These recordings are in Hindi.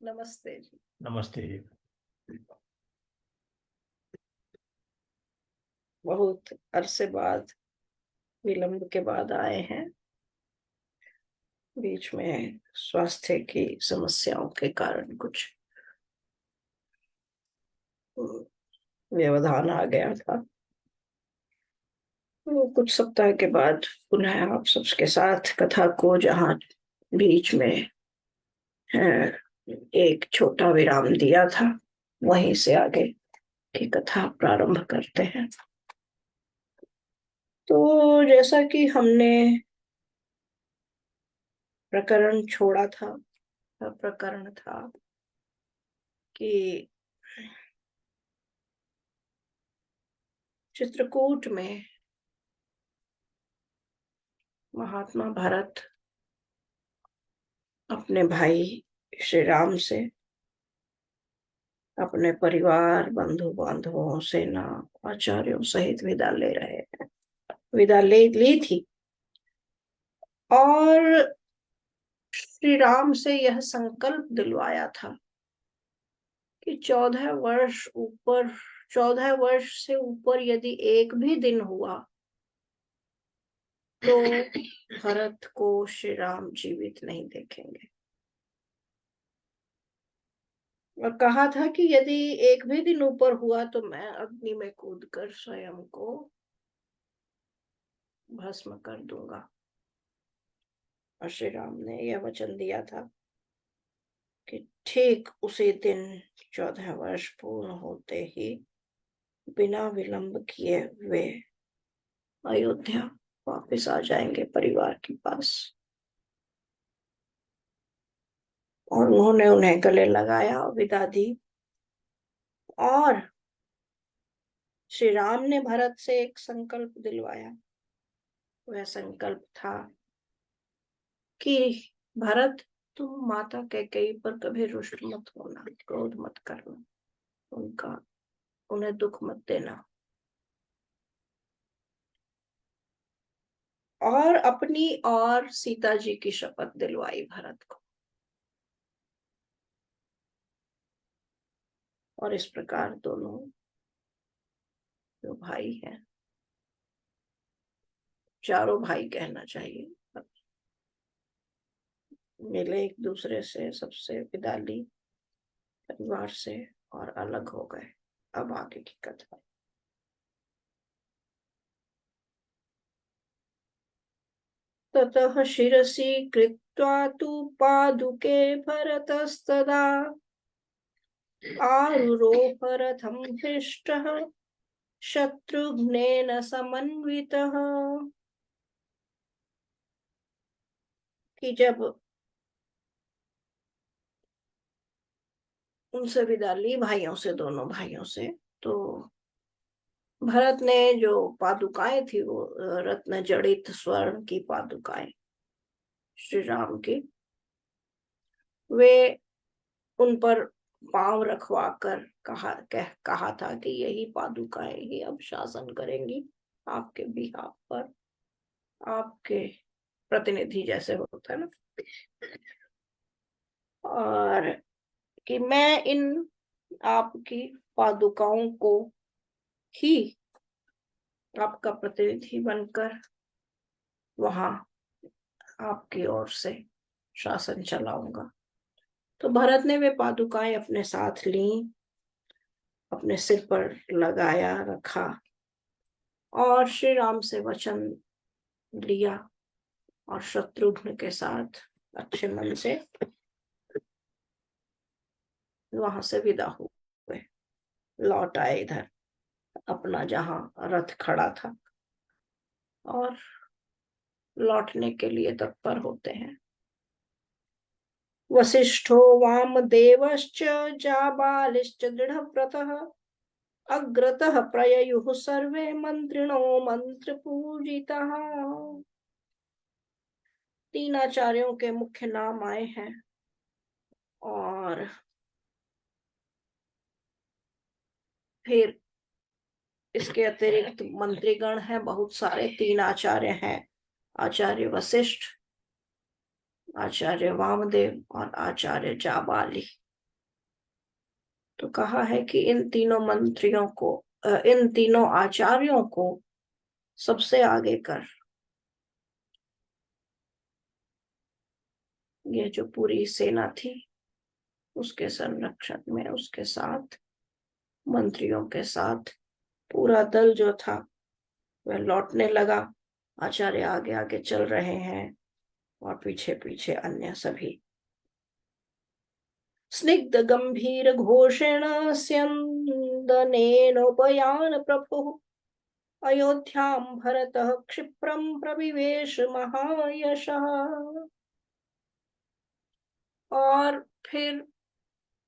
नमस्ते जी। नमस्ते जी। बहुत अरसे बाद, विलंब के बाद आए हैं। बीच में स्वास्थ्य की समस्याओं के कारण कुछ व्यवधान आ गया था। तो कुछ सप्ताह के बाद पुनः आप सबके साथ कथा को, जहाँ बीच में एक छोटा विराम दिया था, वहीं से आगे की कथा प्रारंभ करते हैं। तो जैसा कि हमने प्रकरण छोड़ा था, वह प्रकरण था कि चित्रकूट में महात्मा भरत अपने भाई श्री राम से, अपने परिवार, बंधु बांधवों, सेना, आचार्यों सहित विदा ले ली थी। और श्री राम से यह संकल्प दिलवाया था कि 14 वर्ष से ऊपर यदि एक भी दिन हुआ तो भरत को श्री राम जीवित नहीं देखेंगे। और कहा था कि यदि एक भी दिन ऊपर हुआ तो मैं अग्नि में कूदकर स्वयं को भस्म कर दूंगा। और श्री राम ने यह वचन दिया था कि ठीक उसी दिन 14 वर्ष पूर्ण होते ही बिना विलंब किए वे अयोध्या वापस आ जाएंगे परिवार के पास। और उन्होंने उन्हें गले लगाया, विदा दी। और श्री राम ने भरत से एक संकल्प दिलवाया। वह संकल्प था कि भरत, तुम माता कैकेयी पर कभी रुष्ट मत होना, क्रोध मत करना, उन्हें दुख मत देना। और अपनी और सीता जी की शपथ दिलवाई भरत को। और इस प्रकार दोनों जो भाई हैं, चारों भाई कहना चाहिए, मिले एक दूसरे से, सबसे विदा ली परिवार से और अलग हो गए। अब आगे की कथा। ततः शिरसि कृत्वा तु पादुके भरतस्तदा आरुरोह रथं हृष्टः शत्रुघ्नेन समन्वितः। कि जब उनसे विदा ली भाइयों से, दोनों भाइयों से, तो भरत ने जो पादुकाएं थी वो रत्न जड़ित स्वर्ण की पादुकाएं श्री राम की, वे उन पर पांव रखवा कर कहा था कि यही पादुकाएं ही अब शासन करेंगी आपके बिहाफ पर। आपके प्रतिनिधि जैसे होता है ना। और कि मैं इन आपकी पादुकाओं को ही आपका प्रतिनिधि बनकर वहां आपकी ओर से शासन चलाऊंगा। तो भरत ने वे पादुकाएं अपने साथ ली, अपने सिर पर लगाया, रखा और श्री राम से वचन लिया और शत्रुघ्न के साथ अच्छे मन से वहां से विदा हुए, लौट आए इधर अपना जहां रथ खड़ा था और लौटने के लिए तत्पर होते हैं। वसिष्ठो वामदेवश्च जाबालिश्च दृढ़व्रतः अग्रतः प्रययुः सर्वे मंत्रिणो मंत्र पूजितः। तीन आचार्यों के मुख्य नाम आए हैं और फिर इसके अतिरिक्त मंत्रीगण हैं बहुत सारे। तीन आचार्य हैं, आचार्य वशिष्ठ, आचार्य वामदेव और आचार्य जाबाली। तो कहा है कि इन तीनों मंत्रियों को, इन तीनों आचार्यों को सबसे आगे कर। ये जो पूरी सेना थी उसके संरक्षण में उसके साथ, मंत्रियों के साथ पूरा दल जो था वह लौटने लगा। आचार्य आगे आगे चल रहे हैं और पीछे पीछे अन्य सभी। स्निग्ध गंभीर घोषेण स्यन्दनेनोपयान प्रभुः अयोध्यां भरतः क्षिप्रं प्रविवेश महायशः। और फिर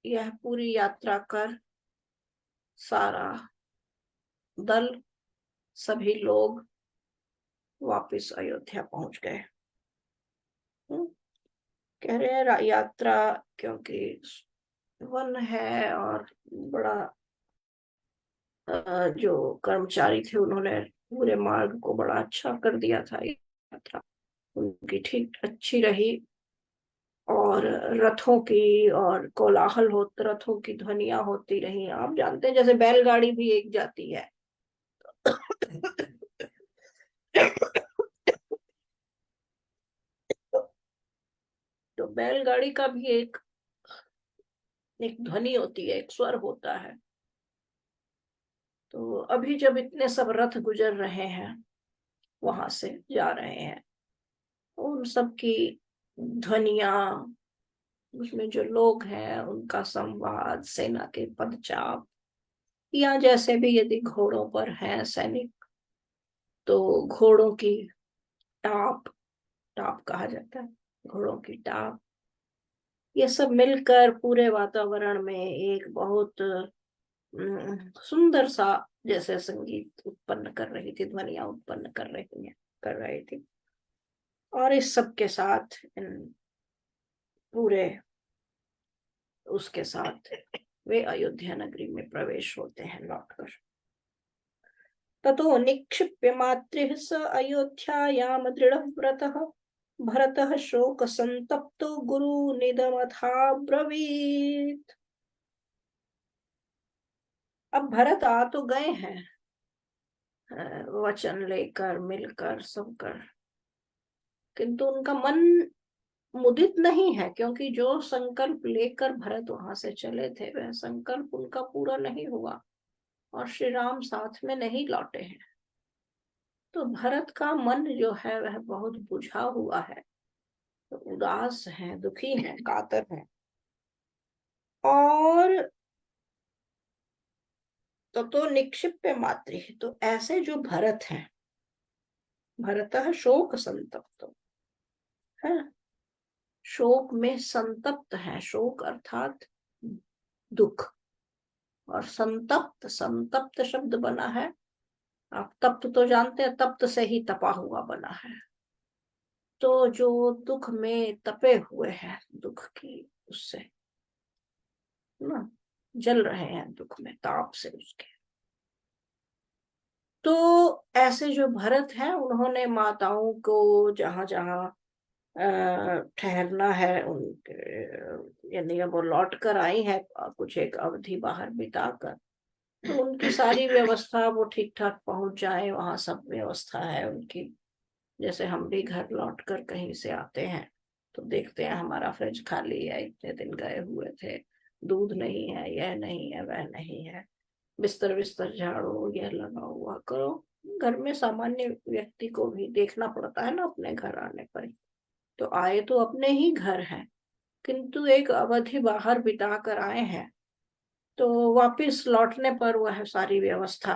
यह पूरी यात्रा कर सारा दल, सभी लोग वापिस अयोध्या पहुंच गए। कह रहे हैं यात्रा, क्योंकि वन है और बड़ा जो कर्मचारी थे उन्होंने पूरे मार्ग को बड़ा अच्छा कर दिया था। यात्रा उनकी ठीक अच्छी रही और रथों की और कोलाहल हो, रथों की ध्वनियां होती रही। आप जानते हैं जैसे बैलगाड़ी भी एक जाती है तो बैलगाड़ी का भी एक ध्वनि होती है, एक स्वर होता है। तो अभी जब इतने सब रथ गुजर रहे हैं, वहां से जा रहे हैं, उन सब की ध्वनिया, उसमें जो लोग हैं उनका संवाद, सेना के पदचाप, या जैसे भी यदि घोड़ों पर हैं सैनिक तो घोड़ों की टाप, टाप कहा जाता है, घोड़ों की टाप, ये सब मिलकर पूरे वातावरण में एक बहुत सुंदर सा जैसे संगीत उत्पन्न कर रही थी, ध्वनियां उत्पन्न कर रही थी। और इस सब के साथ पूरे उसके साथ वे अयोध्या नगरी में प्रवेश होते हैं लौटकर। ततो निक्षिप्य मातृः स अयोध्यायाम दृढ़व्रतः भरतः शोक संतप्तो गुरु निदमथाब्रवीत्। अब भरत आ तो गए हैं वचन लेकर, मिलकर सब कर, किंतु उनका मन मुदित नहीं है, क्योंकि जो संकल्प लेकर भरत वहां से चले थे वह संकल्प उनका पूरा नहीं हुआ और श्री राम साथ में नहीं लौटे हैं। तो भरत का मन जो है वह बहुत बुझा हुआ है, तो उदास है, दुखी है, कातर है। और तो निक्षिप्य मातृ, तो ऐसे जो भरत हैं, भरतः शोक संतप्त है, शोक में संतप्त है, शोक अर्थात दुख, और संतप्त, संतप्त शब्द बना है, आप तप्त तो जानते हैं, तप्त से ही तपा हुआ बना है। तो जो दुख में तपे हुए हैं, दुख की उससे ना जल रहे हैं, दुख में ताप से उसके। तो ऐसे जो भरत हैं उन्होंने माताओं को जहां जहां ठहरना है उनके, यानी अब वो लौट कर आई है कुछ एक अवधि बाहर बिताकर, तो उनकी सारी व्यवस्था, वो ठीक ठाक पहुंच जाए, वहां सब व्यवस्था है उनकी। जैसे हम भी घर लौट कर कहीं से आते हैं तो देखते हैं हमारा फ्रिज खाली है, इतने दिन गए हुए थे, दूध नहीं है, यह नहीं है, वह नहीं है, बिस्तर बिस्तर झाड़ो, यह लगा हुआ करो। घर में सामान्य व्यक्ति को भी देखना पड़ता है ना अपने घर आने पर। तो आए तो अपने ही घर हैं, किंतु एक अवधि बाहर बिता कर आए हैं, तो वापिस लौटने पर वह सारी व्यवस्था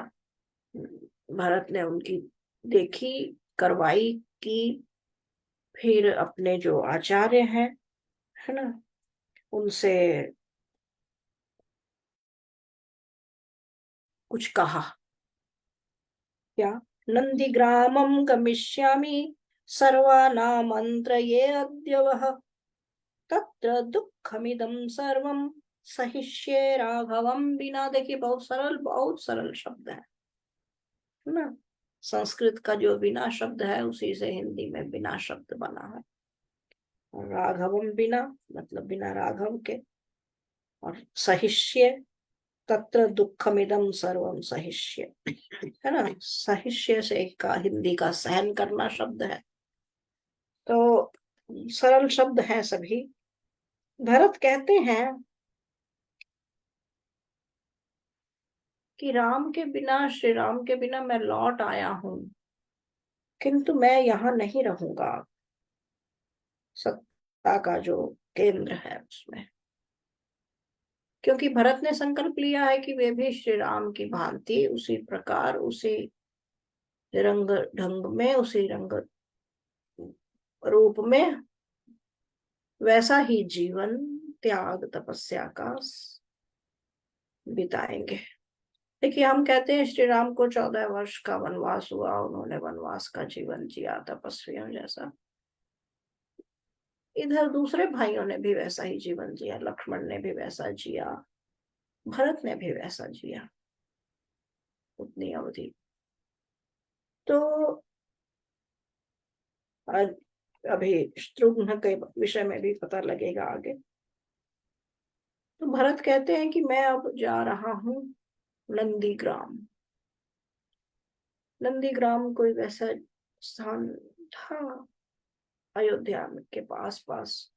भरत ने उनकी देखी, करवाई की। फिर अपने जो आचार्य हैं, है ना, उनसे कुछ कहा। क्या? नंदीग्रामं गमिष्यामि सर्वानामन्त्रये अद्य वः तत्र दुःखमिदं सर्वं सहिष्ये राघवं विना। देखिए बहुत सरल शब्द है ना। संस्कृत का जो बिना शब्द है उसी से हिंदी में बिना शब्द बना है। राघवम बिना मतलब बिना राघव के, और सहिष्य तत्र दुखमिदम सर्वम सहिष्य, है ना। सहिष्य से का हिंदी का सहन करना शब्द है, तो सरल शब्द हैं सभी। भरत कहते हैं कि राम के बिना, श्री राम के बिना मैं लौट आया हूं, किंतु मैं यहाँ नहीं रहूंगा सत्ता का जो केंद्र है उसमें। क्योंकि भरत ने संकल्प लिया है कि वे भी श्री राम की भांति उसी प्रकार, उसी रंग ढंग में, उसी रंग रूप में वैसा ही जीवन त्याग तपस्या का बिताएंगे। देखिए, हम कहते हैं श्री राम को 14 वर्ष का वनवास हुआ, उन्होंने वनवास का जीवन जिया तपस्वियों जैसा। इधर दूसरे भाइयों ने भी वैसा ही जीवन जिया, लक्ष्मण ने भी वैसा जिया, भरत ने भी वैसा जिया उतनी अवधि। तो अभी शत्रुघ्न के विषय में भी पता लगेगा आगे। तो भरत कहते हैं कि मैं अब जा रहा हूं नंदीग्राम। नंदीग्राम कोई वैसा स्थान था अयोध्या के पास पास,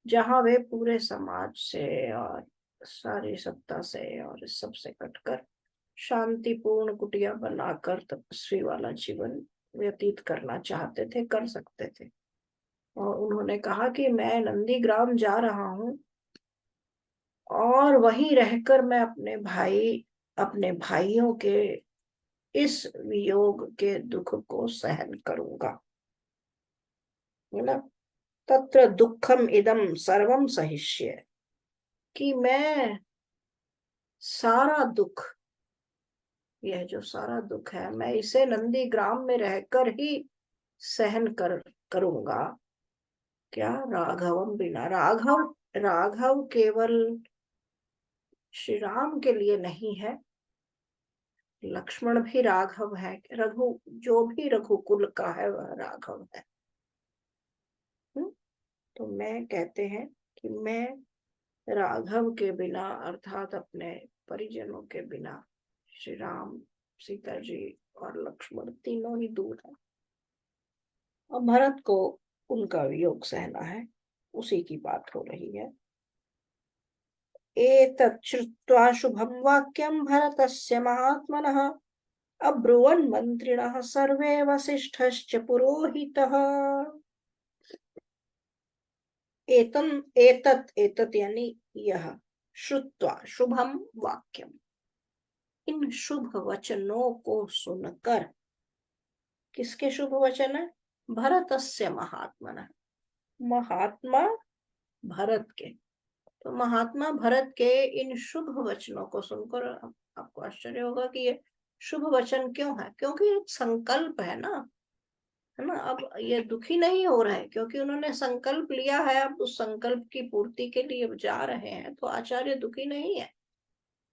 जहां वे पूरे समाज से और सारी सत्ता से और इस सब से कटकर शांतिपूर्ण कुटिया बनाकर तपस्वी वाला जीवन व्यतीत करना चाहते थे, कर सकते थे। और उन्होंने कहा कि मैं नंदीग्राम जा रहा हूं और वहीं रहकर मैं अपने भाइयों के इस वियोग के दुख को सहन करूंगा, है ना। तत्र दुखम इदम सर्वम सहिष्य, कि मैं सारा दुख, यह जो सारा दुख है, मैं इसे नंदीग्राम में रहकर ही सहन करूंगा। क्या? राघवम बिना, राघव केवल श्री राम के लिए नहीं है, लक्ष्मण भी राघव है, रघु जो भी रघुकुल का है वह राघव है। तो मैं कहते हैं कि मैं राघव के बिना, अर्थात अपने परिजनों के बिना, श्री राम, सीता जी और लक्ष्मण तीनों ही दूर हैं, और भरत को उनका वियोग सहना है, उसी की बात हो रही है। एतत् श्रुत्वा शुभम वाक्यम भरतस्य महात्मनः अब्रुवन् मंत्रिणः सर्वे वसिष्ठश्च पुरोहितः। एतत् यानी यह, श्रुत्वा शुभम वाक्यम, इन शुभ वचनों को सुनकर। किसके शुभ वचन है? भरतस्य महात्मनः, महात्मा भरत के। तो महात्मा भरत के इन शुभ वचनों को सुनकर आपको आश्चर्य होगा कि ये शुभ वचन क्यों है। क्योंकि एक संकल्प है ना, है ना। अब ये दुखी नहीं हो रहे हैं क्योंकि उन्होंने संकल्प लिया है, अब उस संकल्प की पूर्ति के लिए जा रहे हैं, तो आचार्य दुखी नहीं है।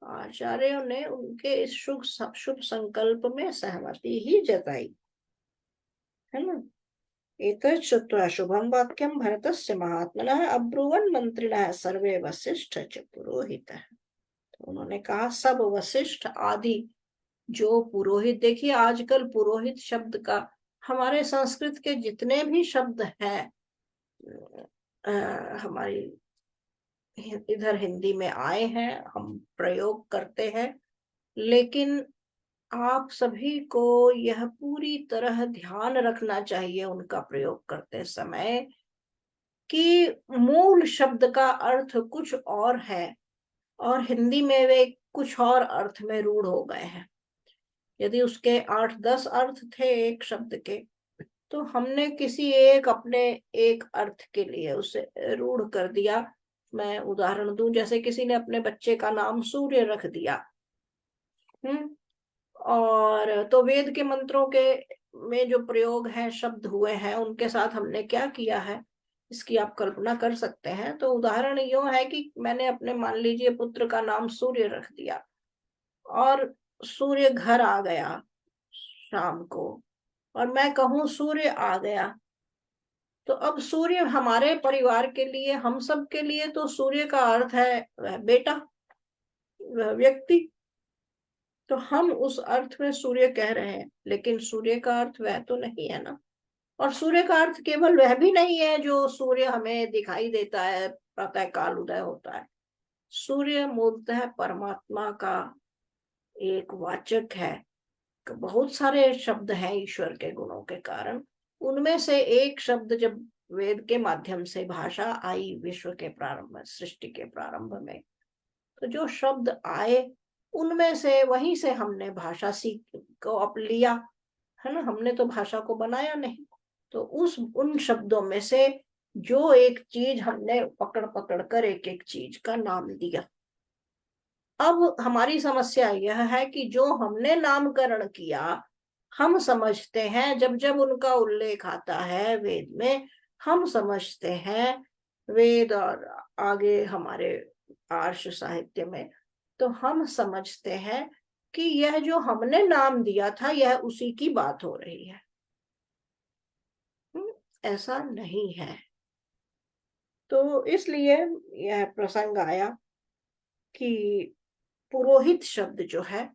आचार्यों ने उनके इस शुभ संकल्प में सहमति ही जताई, है ना। एतत् श्रुत्वा शुभम वाक्यम भरतस्य महात्मनः अब्रुवन् मंत्रिणः सर्वे वसिष्ठ च पुरोहितः। तो उन्होंने कहा सब वशिष्ठ आदि जो पुरोहित, देखिए आजकल पुरोहित शब्द का हमारे संस्कृत के जितने भी शब्द हैं हमारी इधर हिंदी में आए हैं, हम प्रयोग करते हैं, लेकिन आप सभी को यह पूरी तरह ध्यान रखना चाहिए उनका प्रयोग करते समय कि मूल शब्द का अर्थ कुछ और है और हिंदी में वे कुछ और अर्थ में रूढ़ हो गए हैं। यदि उसके 8-10 अर्थ थे एक शब्द के, तो हमने किसी एक अपने एक अर्थ के लिए उसे रूढ़ कर दिया। मैं उदाहरण दूं, जैसे किसी ने अपने बच्चे का नाम सूर्य रख दिया, और तो वेद के मंत्रों के में जो प्रयोग है, शब्द हुए हैं, उनके साथ हमने क्या किया है इसकी आप कल्पना कर सकते हैं। तो उदाहरण यूं है कि मैंने अपने, मान लीजिए, पुत्र का नाम सूर्य रख दिया और सूर्य घर आ गया शाम को, और मैं कहूं सूर्य आ गया, तो अब सूर्य हमारे परिवार के लिए, हम सब के लिए तो सूर्य का अर्थ है वह बेटा, वह व्यक्ति। तो हम उस अर्थ में सूर्य कह रहे हैं, लेकिन सूर्य का अर्थ वह तो नहीं है ना। और सूर्य का अर्थ केवल वह भी नहीं है जो सूर्य हमें दिखाई देता है, प्रातः काल उदय होता है। सूर्य मूलतः परमात्मा का एक वाचक है। बहुत सारे शब्द हैं ईश्वर के गुणों के कारण, उनमें से एक शब्द जब वेद के माध्यम से भाषा आई विश्व के प्रारंभ में, सृष्टि के प्रारंभ में, तो जो शब्द आए उनमें से, वहीं से हमने भाषा सीख को अप लिया, है ना। हमने तो भाषा को बनाया नहीं। तो उन शब्दों में से जो एक चीज हमने पकड़ पकड़ कर एक एक चीज का नाम दिया। अब हमारी समस्या यह है कि जो हमने नामकरण किया, हम समझते हैं, जब जब उनका उल्लेख आता है वेद में, हम समझते हैं, वेद और आगे हमारे आर्ष साहित्य में, तो हम समझते हैं कि यह जो हमने नाम दिया था यह उसी की बात हो रही है। ऐसा नहीं है। तो इसलिए यह प्रसंग आया कि पुरोहित शब्द जो है,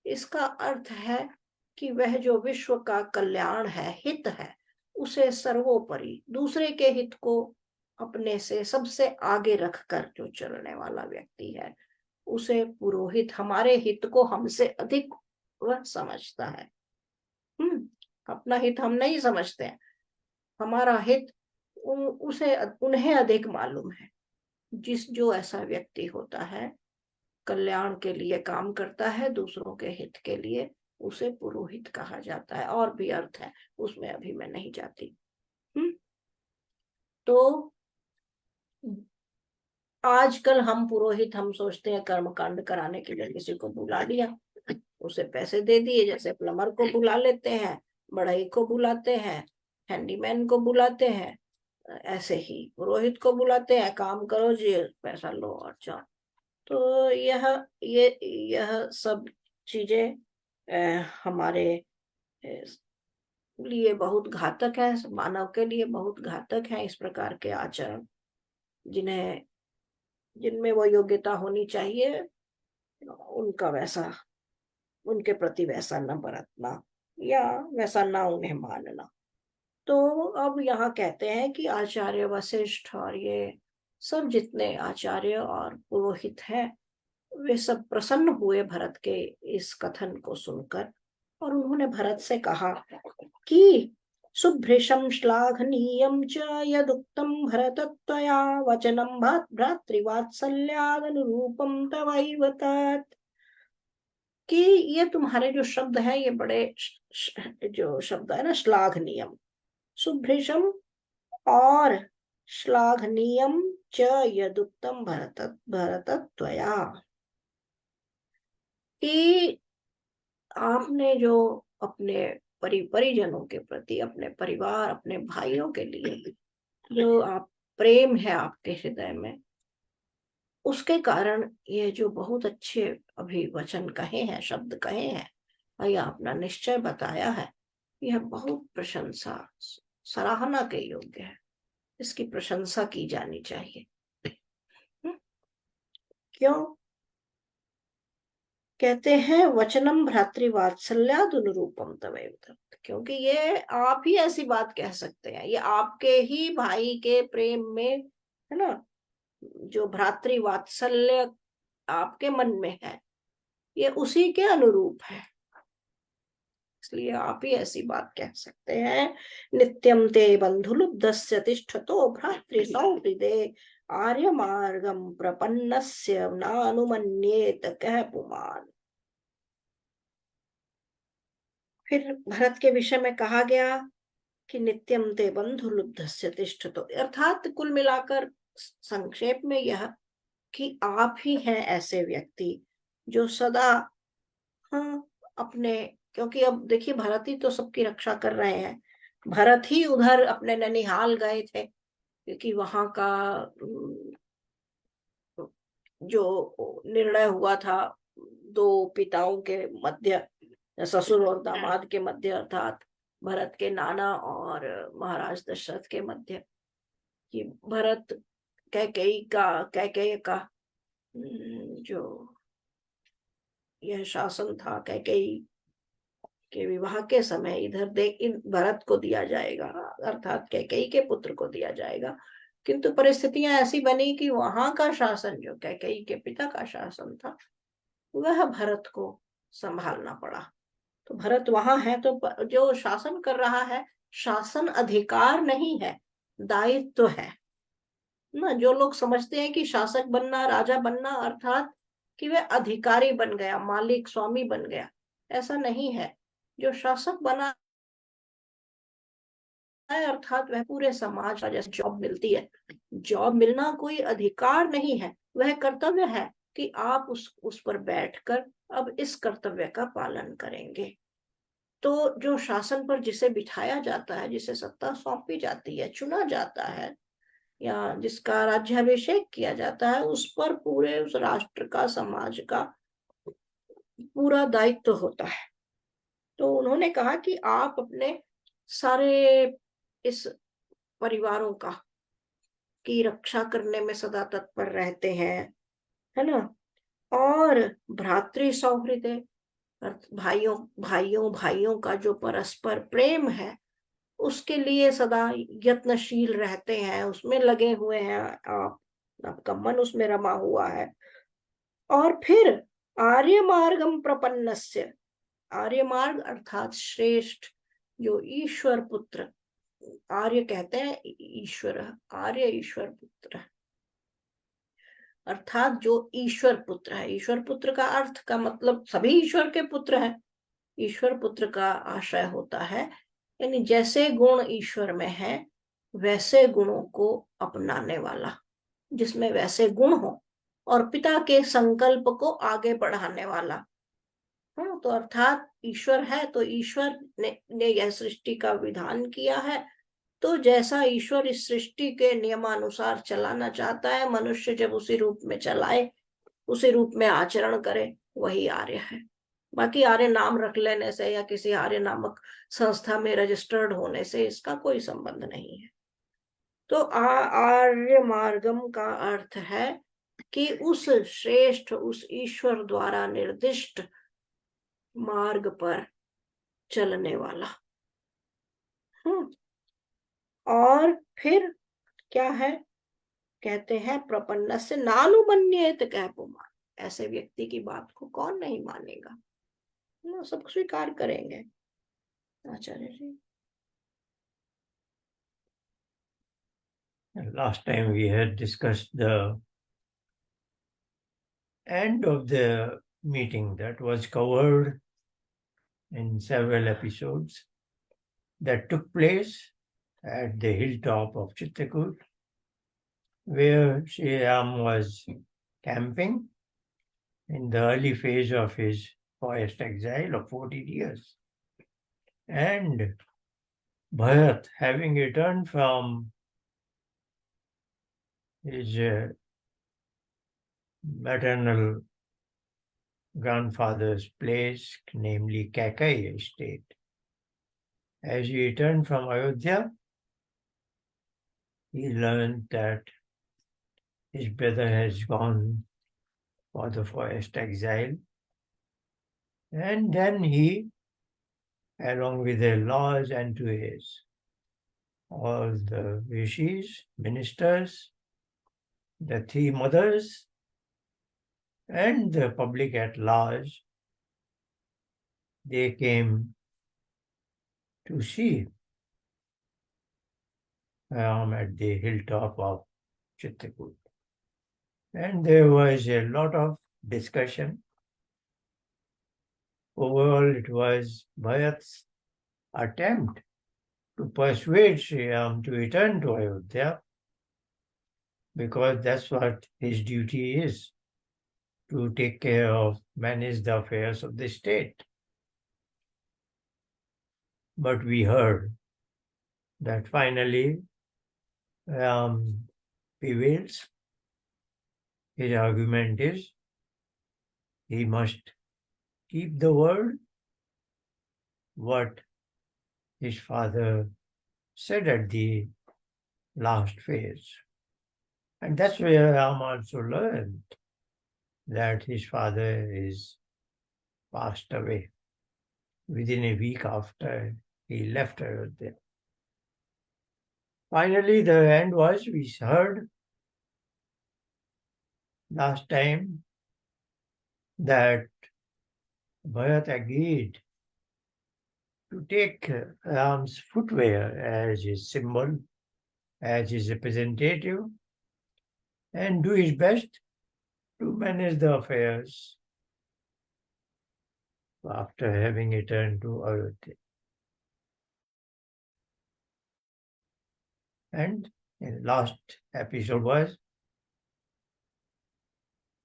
इसका अर्थ है कि वह जो विश्व का कल्याण है, हित है, उसे सर्वोपरि, दूसरे के हित को अपने से सबसे आगे रखकर जो चलने वाला व्यक्ति है, उसे पुरोहित, हमारे हित को हमसे अधिक वह समझता है। अपना हित हम नहीं समझते हैं, हमारा हित उसे, उन्हें अधिक मालूम है। जो ऐसा व्यक्ति होता है, कल्याण के लिए काम करता है, दूसरों के हित के लिए, उसे पुरोहित कहा जाता है। और भी अर्थ है, उसमें अभी मैं नहीं जाती। तो आजकल हम पुरोहित, हम सोचते हैं कर्मकांड कराने के लिए किसी को बुला लिया, उसे पैसे दे दिए, जैसे प्लम्बर को बुला लेते हैं, बढ़ई को बुलाते हैं, हैंडीमैन को बुलाते हैं, ऐसे ही पुरोहित को बुलाते हैं, काम करो जी, पैसा लो और जाओ। तो यह सब चीजें हमारे लिए बहुत घातक है, मानव के लिए बहुत घातक है। इस प्रकार के आचरण, जिनमें वो योग्यता होनी चाहिए, उनका वैसा, उनके प्रति वैसा न बरतना, या वैसा ना उन्हें मानना। तो अब यहाँ कहते हैं कि आचार्य वशिष्ठ और ये सब जितने आचार्य और पुरोहित हैं, वे सब प्रसन्न हुए भरत के इस कथन को सुनकर, और उन्होंने भरत से कहा कि सुभृशं श्लाघनीयं च यदुक्तं भरत त्वया वचनं भ्रातृवात्सल्यादनुरूपं तवैव तत्। कि ये तुम्हारे जो शब्द है, ये बड़े जो शब्द है ना, श्लाघनीयम, सुभृशम और श्लाघनीयम च यदुक्तम भरत भरत त्वया, कि आपने जो अपने परिजनों के प्रति, अपने परिवार, अपने भाइयों के लिए जो आप प्रेम है आपके हृदय में, उसके कारण ये जो बहुत अच्छे अभी वचन कहे हैं, शब्द कहे हैं, और यह अपना निश्चय बताया है, यह बहुत प्रशंसा, सराहना के योग्य है। इसकी प्रशंसा की जानी चाहिए। क्यों कहते हैं वचनम भ्रातृवात्सल्यादनुरूपम तवैव तत्? क्योंकि ये आप ही ऐसी बात कह सकते हैं, ये आपके ही भाई के प्रेम में, है ना, जो भ्रातृवात्सल्य आपके मन में है, ये उसी के अनुरूप है, इसलिए आप ही ऐसी बात कह सकते हैं। नित्यम ते बंधुलुब्धस्य तिष्ठतो भ्रातृसौहृदे आर्य मार्गम प्रपन्नस्य नानुमन्येत कह पुमान। फिर भरत के विषय में कहा गया कि नित्यम ते बंधुलुब्धस्य तिष्ठतो, अर्थात कुल मिलाकर संक्षेप में यह कि आप ही हैं ऐसे व्यक्ति जो सदा, हाँ, अपने, क्योंकि अब देखिए भरत ही तो सबकी रक्षा कर रहे हैं। भरत ही उधर अपने ननिहाल गए थे, क्योंकि वहां का जो निर्णय हुआ था दो पिताओं के मध्य, ससुर और दामाद के मध्य, अर्थात भरत के नाना और महाराज दशरथ के मध्य, कि भरत कैकेयी का जो यह शासन था कैकेयी के विवाह के समय, इधर भरत को दिया जाएगा, अर्थात कैकेयी के पुत्र को दिया जाएगा। किंतु परिस्थितियां ऐसी बनी कि वहां का शासन, जो कैकेयी के पिता का शासन था, वह भरत को संभालना पड़ा। तो भरत वहां है, तो जो शासन कर रहा है, शासन अधिकार नहीं है, दायित्व है ना। जो लोग समझते हैं कि शासक बनना, राजा बनना अर्थात कि वह अधिकारी बन गया, मालिक स्वामी बन गया, ऐसा नहीं है। जो शासक बना है अर्थात वह पूरे समाज का, जैसे जॉब मिलती है, जॉब मिलना कोई अधिकार नहीं है, वह कर्तव्य है कि आप उस पर बैठकर अब इस कर्तव्य का पालन करेंगे। तो जो शासन पर जिसे बिठाया जाता है, जिसे सत्ता सौंपी जाती है, चुना जाता है, या जिसका राज्याभिषेक किया जाता है, उस पर पूरे उस राष्ट्र का, समाज का पूरा दायित्व होता है। तो उन्होंने कहा कि आप अपने सारे इस परिवारों का की रक्षा करने में सदा तत्पर रहते हैं, है ना। और भ्रातृ सौहृद, भाइयों भाइयों भाइयों का जो परस्पर प्रेम है, उसके लिए सदा यत्नशील रहते हैं, उसमें लगे हुए हैं आप, आपका मन उसमें रमा हुआ है। और फिर आर्य मार्गम प्रपन्नस्य, आर्य मार्ग अर्थात श्रेष्ठ, जो ईश्वर पुत्र, आर्य कहते हैं ईश्वर, आर्य ईश्वर पुत्र, अर्थात जो ईश्वर पुत्र है। ईश्वर पुत्र का अर्थ का मतलब सभी ईश्वर के पुत्र हैं। ईश्वर पुत्र का आशय होता है यानी जैसे गुण ईश्वर में है, वैसे गुणों को अपनाने वाला, जिसमें वैसे गुण हो, और पिता के संकल्प को आगे बढ़ाने वाला। हाँ, तो अर्थात ईश्वर है तो ईश्वर ने यह सृष्टि का विधान किया है, तो जैसा ईश्वर इस सृष्टि के नियमानुसार चलाना चाहता है, मनुष्य जब उसी रूप में चलाए, उसी रूप में आचरण करे, वही आर्य है। बाकी आर्य नाम रख लेने से या किसी आर्य नामक संस्था में रजिस्टर्ड होने से इसका कोई संबंध नहीं है। तो आर्य मार्गम का अर्थ है कि उस श्रेष्ठ, उस ईश्वर द्वारा निर्दिष्ट मार्ग पर चलने वाला। और फिर क्या है, कहते हैं प्रपन्न से नानुमन्येत कह पुमान, ऐसे व्यक्ति की बात को कौन नहीं मानेगा, सब स्वीकार करेंगे। आचार्य जी, last time we had discussed the end of the meeting that was covered in several episodes that took place at the hilltop of Chitrakoot, where Sri Ram was camping in the early phase of his forest exile of 14 years. And Bharat, having returned from his maternal grandfather's place, namely Kakai estate, as he returned from Ayodhya, he learned that his brother has gone for the forest exile. And then he, along with the laws and to his, all the rishis, ministers, the three mothers, and the public at large, they came to see Ram at the hilltop of Chitrakoot. And there was a lot of discussion. Overall, it was Bharat's attempt to persuade Sri Ram to return to Ayodhya, because that's what his duty is, to take care of, manage the affairs of the state. But we heard that finally Ram prevails. His argument is he must keep the word, what his father said at the last phase. And that's where Ram also learned that his father is passed away within a week after he left Ayodhya. Finally, the end was, we heard last time that Bharat agreed to take Ram's footwear as his symbol, as his representative, and do his best to manage the affairs after having returned to Ayodhya. And in last episode was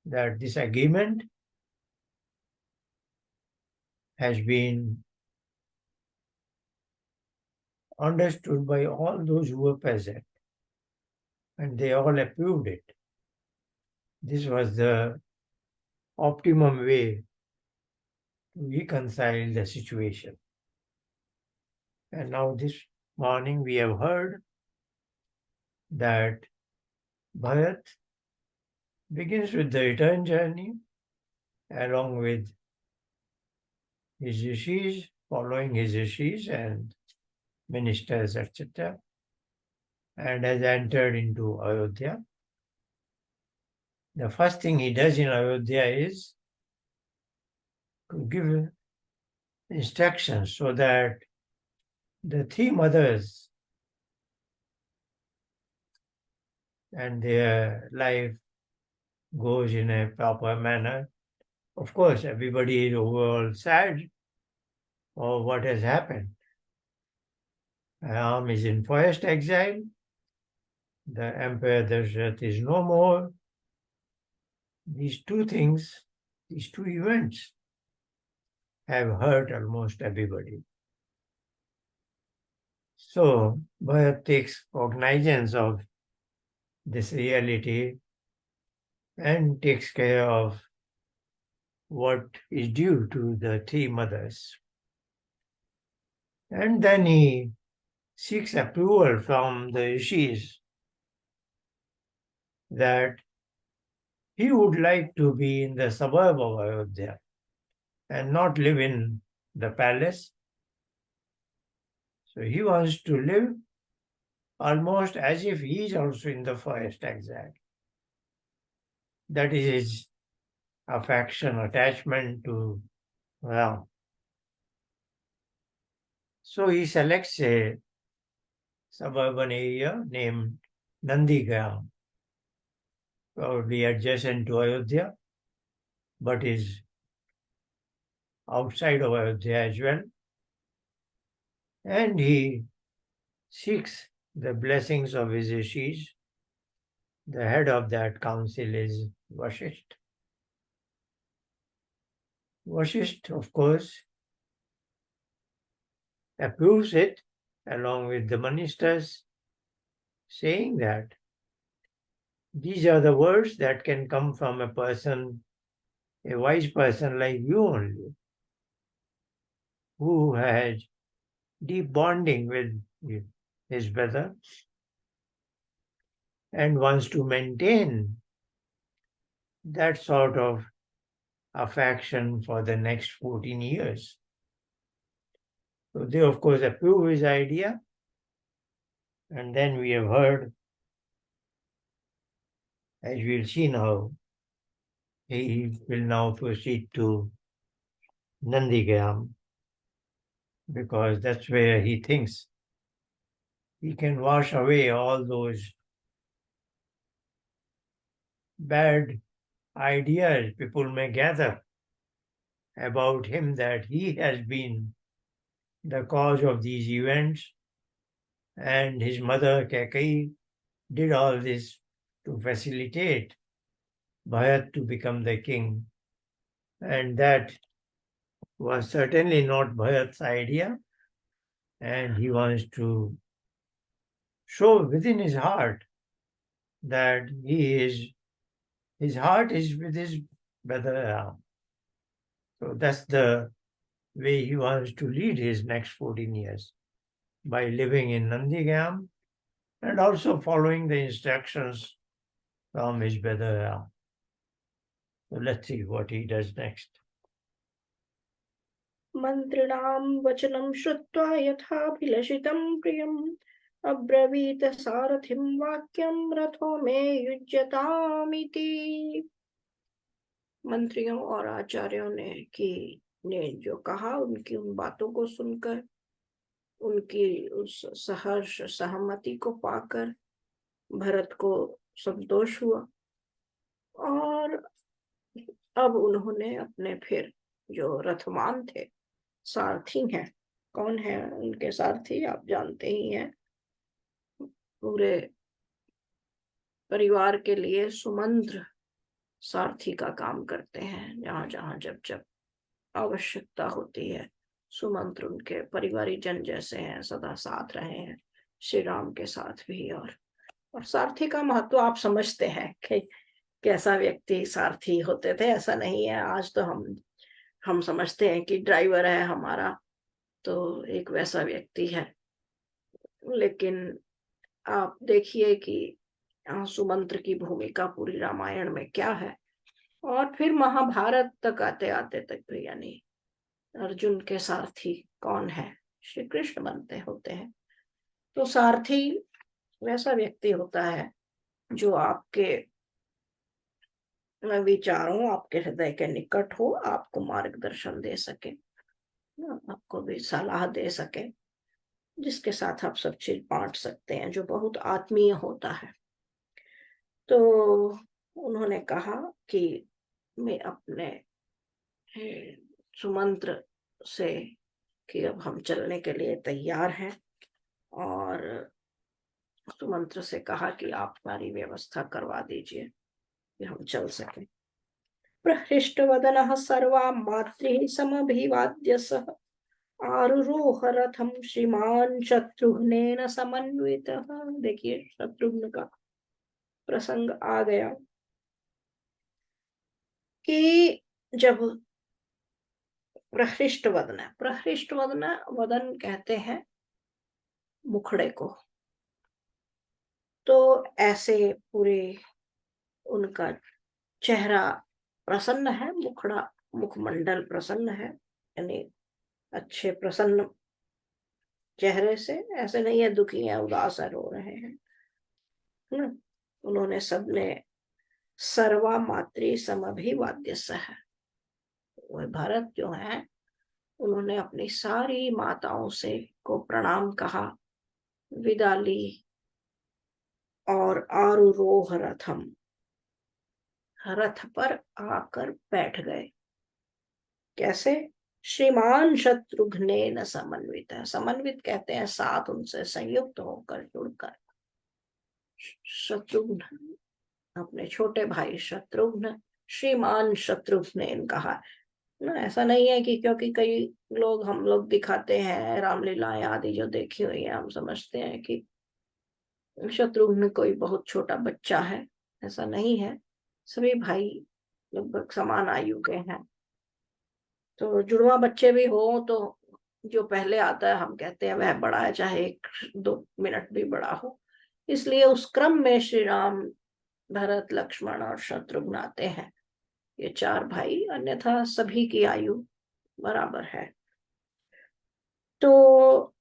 that this agreement has been understood by all those who were present, and they all approved it. This was the optimum way to reconcile the situation. And now this morning we have heard that Bharat begins with the return journey along with his rishis, following his rishis and ministers, etc., and has entered into Ayodhya. The first thing he does in Ayodhya is to give instructions so that the three mothers and their life goes in a proper manner. Of course, everybody is overall sad for what has happened. Ram is in forest exile. The Emperor Dashrath is no more. These two things, these two events have hurt almost everybody. So Bharat takes cognizance of this reality and takes care of what is due to the three mothers. And then he seeks approval from the rishis that he would like to be in the suburb of Ayodhya and not live in the palace. So he wants to live almost as if he is also in the forest exile. That is his affection, attachment to Ram. So he selects a suburban area named Nandigram, probably adjacent to Ayodhya, but is outside of Ayodhya as well. And he seeks the blessings of his rishis. The head of that council is Vasishtha. Vasishtha, of course, approves it along with the ministers, saying that these are the words that can come from a person, a wise person like you only, who has deep bonding with his brother and wants to maintain that sort of affection for the next 14 years. So they, of course, approve his idea. And then we have heard, as we'll see now, he will now proceed to Nandigram, because that's where he thinks he can wash away all those bad ideas people may gather about him, that he has been the cause of these events and his mother Kaikeyi did all this to facilitate Bharat to become the king. And that was certainly not Bharat's idea, and he wants to show within his heart that his heart is with his brother Ram. So that's the way he wants to lead his next 14 years, by living in Nandigram and also following the instructions from his brother Ram. So let's see what he does next. मंत्रिणां वचनं श्रुत्वा यथाभिलषितं प्रियम् अब्रवीत सारथिं वाक्यं रथो मे युज्यतामिति। मंत्रियों और आचार्यों ने जो कहा, उनकी उन बातों को सुनकर, उनकी उस सहर्ष सहमति को पाकर भरत को संतोष हुआ। और अब उन्होंने अपने फिर जो रथवान थे, सारथी हैं, कौन है उनके सारथी आप जानते ही हैं, पूरे परिवार के लिए सुमंत्र सारथी का काम करते हैं। जहां जहां जब जब आवश्यकता होती है, सुमंत्र उनके परिवारी जन जैसे हैं, सदा साथ रहे हैं श्री राम के साथ भी। और सारथी का महत्व आप समझते हैं कि कैसा व्यक्ति सारथी होते थे। ऐसा नहीं है आज तो हम समझते हैं कि ड्राइवर है हमारा तो एक वैसा व्यक्ति है, लेकिन आप देखिए कि सुमंत्र की भूमिका पूरी रामायण में क्या है। और फिर महाभारत तक आते आते तक भी, यानी अर्जुन के सारथी कौन है, श्री कृष्ण बनते होते हैं। तो सारथी वैसा व्यक्ति होता है जो आपके विचारों, आपके हृदय के निकट हो, आपको मार्गदर्शन दे सके, आपको भी सलाह दे सके, जिसके साथ आप सब चीज बांट सकते हैं, जो बहुत आत्मीय होता है। तो उन्होंने कहा कि मैं अपने सुमंत्र से कि अब हम चलने के लिए तैयार हैं, और सुमंत्र से कहा कि आप हमारी व्यवस्था करवा दीजिए कि हम चल सके। प्रहृष्टवदनः सर्वा मातृः समभिवाद्य सह आरुरोह रथम श्रीमान शत्रुघ्नेन समन्वितः। देखिए शत्रुघ्न का प्रसंग आ गया कि जब प्रहृष्ट वदन कहते हैं मुखड़े को, तो ऐसे पूरे उनका चेहरा प्रसन्न है, मुखमंडल प्रसन्न है, यानी अच्छे प्रसन्न चेहरे से, ऐसे नहीं है दुखी है, उदास है, रो रहे हैं ना। उन्होंने सबने सर्वा मातृ समभिवाद्य सह, वह भरत जो है उन्होंने अपनी सारी माताओं से को प्रणाम कहा, विदा ली, और आरुरोह रथम, रथ पर आकर बैठ गए। कैसे? श्रीमान शत्रुघ्न समन्वित है, समन्वित कहते हैं साथ उनसे संयुक्त होकर, जुड़कर। शत्रुघ्न, अपने छोटे भाई शत्रुघ्न, श्रीमान शत्रुघ्न कहा ना। ऐसा नहीं है कि क्योंकि कई लोग, हम लोग दिखाते हैं रामलीलाएं आदि जो देखी हुई है, हम समझते हैं कि शत्रुघ्न कोई बहुत छोटा बच्चा है। ऐसा नहीं है, सभी भाई लगभग समान आयु के हैं। तो जुड़वा बच्चे भी हो तो जो पहले आता है हम कहते हैं वह बड़ा है, चाहे 1-2 मिनट भी बड़ा हो। इसलिए उस क्रम में श्री राम, भरत, लक्ष्मण और शत्रुघ्न आते हैं, ये 4 भाई, अन्यथा सभी की आयु बराबर है। तो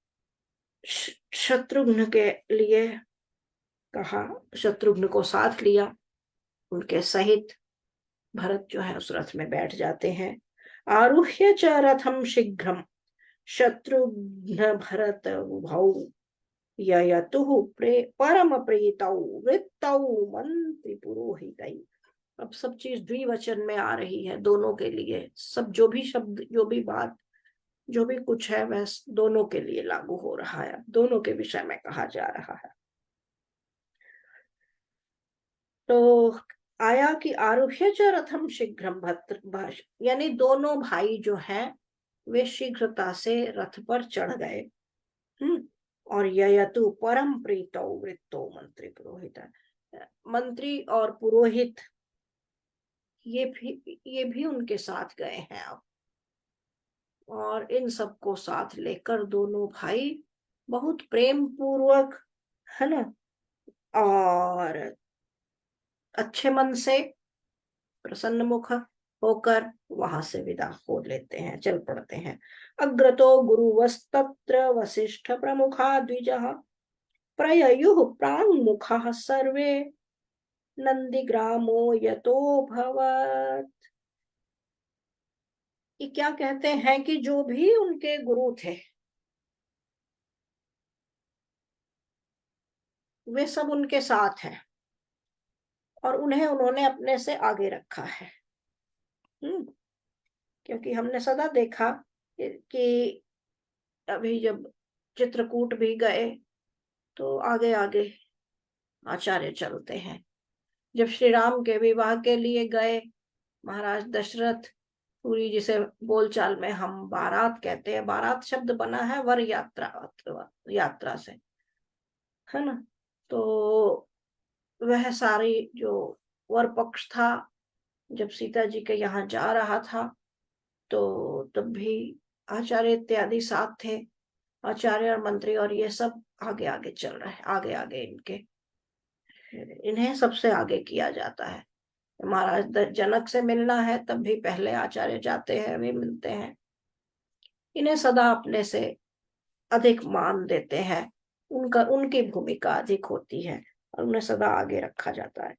शत्रुघ्न के लिए कहा, शत्रुघ्न को साथ लिया, उनके सहित भरत जो है उस रथ में बैठ जाते हैं। आरुह्य च रथम शीघ्रम शत्रुघ्न भरत उभौ ययतुः परम प्रीतौ वृत्तौ मंत्री पुरोहितै। अब सब चीज द्विवचन में आ रही है दोनों के लिए, सब जो भी शब्द, जो भी बात, जो भी कुछ है वह दोनों के लिए लागू हो रहा है, दोनों के विषय में कहा जा रहा है। तो आया कि आरुह्य च रथम शीघ्रम भद्र, यानी दोनों भाई जो हैं वे शीघ्रता से रथ पर चढ़ गए। और ययतु परम प्रीतो वृत्तो मंत्री पुरोहित, मंत्री और पुरोहित ये भी उनके साथ गए हैं अब। और इन सबको साथ लेकर दोनों भाई बहुत प्रेम पूर्वक, है ना, और अच्छे मन से, प्रसन्न मुख होकर वहां से विदा हो लेते हैं, चल पड़ते हैं। अग्रतो गुरुवस्तत्र वसिष्ठ प्रमुखा द्विजः प्रययुः प्राङ्मुखः सर्वे नंदीग्रामो यतोऽभवत्। ये क्या कहते हैं कि जो भी उनके गुरु थे वे सब उनके साथ हैं और उन्हें उन्होंने अपने से आगे रखा है। क्योंकि हमने सदा देखा कि अभी जब चित्रकूट भी गए तो आगे आगे आचार्य चलते हैं। जब श्री राम के विवाह के लिए गए, महाराज दशरथ पूरी, जिसे बोलचाल में हम बारात कहते हैं, बारात शब्द बना है वर यात्रा से, है ना। तो वह सारी जो वर पक्ष था जब सीता जी के यहाँ जा रहा था तो तब भी आचार्य इत्यादि साथ थे, आचार्य और मंत्री, और ये सब आगे आगे चल रहे हैं, आगे आगे इन्हें सबसे आगे किया जाता है। महाराज जनक से मिलना है तब भी पहले आचार्य जाते हैं, वे मिलते हैं। इन्हें सदा अपने से अधिक मान देते हैं, उनकी भूमिका अधिक होती है और उन्हें सदा आगे रखा जाता है।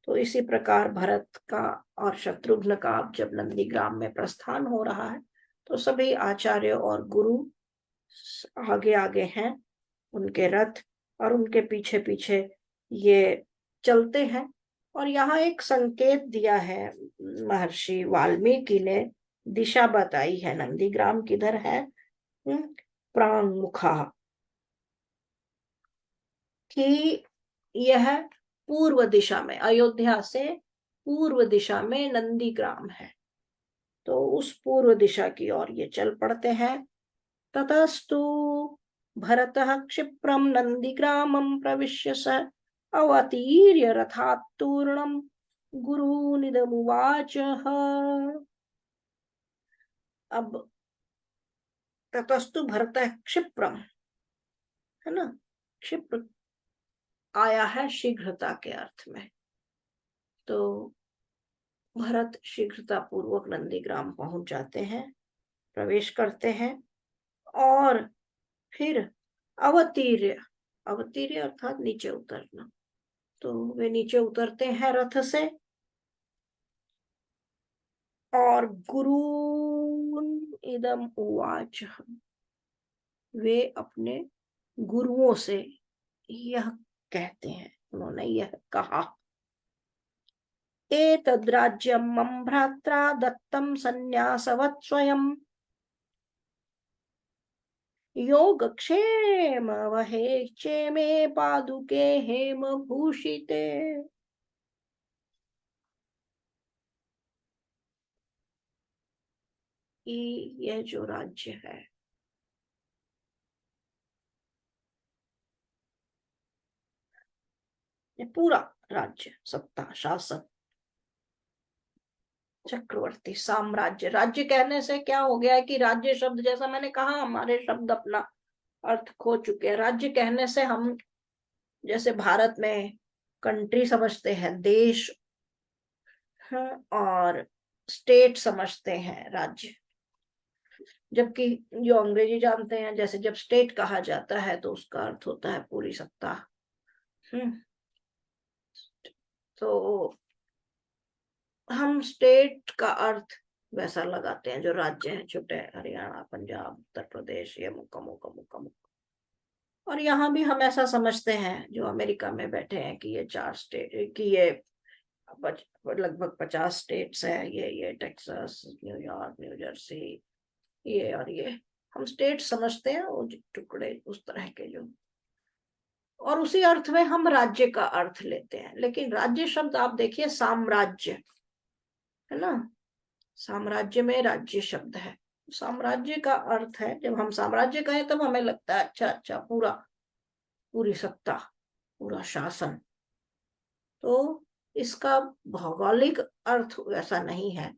तो इसी प्रकार भरत का और शत्रुघ्न का अब जब नंदीग्राम में प्रस्थान हो रहा है तो सभी आचार्य और गुरु आगे आगे हैं, उनके रथ और उनके पीछे पीछे ये चलते हैं। और यहाँ एक संकेत दिया है महर्षि वाल्मीकि ने, दिशा बताई है, नंदीग्राम किधर है, प्रांगमुखा, कि यह पूर्व दिशा में, अयोध्या से पूर्व दिशा में नंदीग्राम है। तो उस पूर्व दिशा की ओर ये चल पड़ते हैं। ततस्तु भरतः क्षिप्रम नंदीग्रामं प्रविश्य स अवतीर्य रथात्तूर्णं गुरूनिदमुवाच। अब ततस्तु भरतः क्षिप्रम, है ना, क्षिप्र आया है शीघ्रता के अर्थ में। तो भरत शीघ्रता पूर्वक नंदीग्राम पहुंच जाते हैं, प्रवेश करते हैं और फिर अवतीर्य, अवतीर्य अर्थात नीचे उतरना, तो वे नीचे उतरते हैं रथ से और गुरून इदम उवाच, वे अपने गुरुओं से यह कहते हैं, उन्होंने यह कहा, एतद्राज्यं मम भ्रात्रा दत्तं सन्न्यासवत् स्वयं योगक्षेम वहे क्षेमे पादुके हेम भूषिते। यह जो राज्य है, ये पूरा राज्य, सत्ता, शासन, चक्रवर्ती, साम्राज्य, राज्य कहने से क्या हो गया है कि राज्य शब्द, जैसा मैंने कहा, हमारे शब्द अपना अर्थ खो चुके हैं। राज्य कहने से हम जैसे भारत में कंट्री समझते हैं, देश, और स्टेट समझते हैं राज्य, जबकि जो अंग्रेजी जानते हैं, जैसे जब स्टेट कहा जाता है तो उसका अर्थ होता है पूरी सत्ता। तो हम स्टेट का अर्थ वैसा लगाते हैं, जो राज्य है, छोटे हरियाणा, पंजाब, उत्तर प्रदेश, ये मुक्का मुक्का मुक्का मुक्का। और यहाँ भी हम ऐसा समझते हैं जो अमेरिका में बैठे हैं कि ये 4 स्टेट, कि ये लगभग 50 स्टेट्स है, ये टेक्सास, न्यूयॉर्क, न्यू जर्सी, ये और ये हम स्टेट समझते हैं, वो टुकड़े उस तरह के जो, और उसी अर्थ में हम राज्य का अर्थ लेते हैं। लेकिन राज्य शब्द आप देखिए, साम्राज्य है ना, साम्राज्य में राज्य शब्द है। साम्राज्य का अर्थ है, जब हम साम्राज्य कहें तब हमें लगता है अच्छा अच्छा पूरा, पूरी सत्ता, पूरा शासन। तो इसका भौगोलिक अर्थ वैसा नहीं है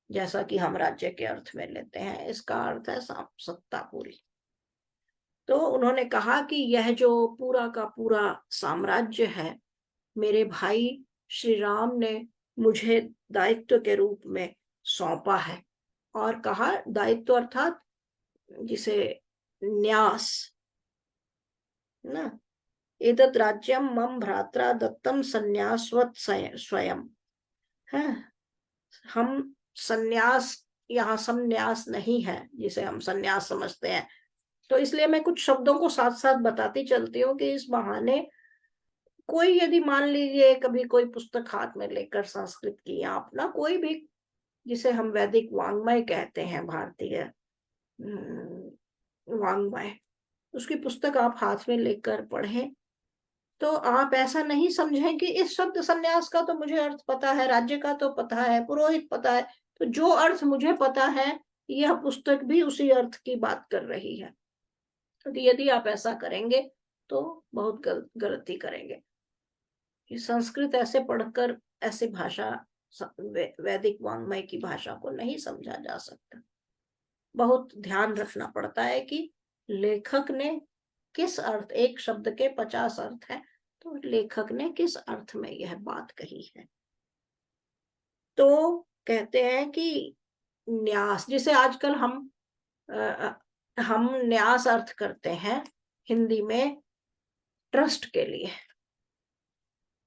जैसा कि हम राज्य के अर्थ में लेते हैं। इसका अर्थ है सत्ता पूरी। तो उन्होंने कहा कि यह जो पूरा का पूरा साम्राज्य है, मेरे भाई श्री राम ने मुझे दायित्व के रूप में सौंपा है और कहा दायित्व अर्थात जिसे न्यास ना, एतत् राज्यम मम भ्रात्रा दत्तम संन्यासवत स्वयं है। हम संन्यास, यहाँ संन्यास नहीं है जिसे हम संन्यास समझते हैं, तो इसलिए मैं कुछ शब्दों को साथ साथ बताती चलती हूँ कि इस बहाने कोई यदि मान लीजिए कभी कोई पुस्तक हाथ में लेकर संस्कृत की या अपना कोई भी जिसे हम वैदिक वाङ्मय कहते हैं, भारतीय वाङ्मय, उसकी पुस्तक आप हाथ में लेकर पढ़ें तो आप ऐसा नहीं समझें कि इस शब्द संन्यास का तो मुझे अर्थ पता है, राज्य का तो पता है, पुरोहित पता है, तो जो अर्थ मुझे पता है यह पुस्तक भी उसी अर्थ की बात कर रही है। क्योंकि यदि आप ऐसा करेंगे तो बहुत गलती करेंगे। कि संस्कृत ऐसे पढ़कर ऐसे भाषा वैदिक वाङ्मय की भाषा को नहीं समझा जा सकता। बहुत ध्यान रखना पड़ता है कि लेखक ने किस अर्थ, एक शब्द के 50 अर्थ है, तो लेखक ने किस अर्थ में यह बात कही है। तो कहते हैं कि न्यास, जिसे आजकल हम न्यास अर्थ करते हैं हिंदी में ट्रस्ट के लिए,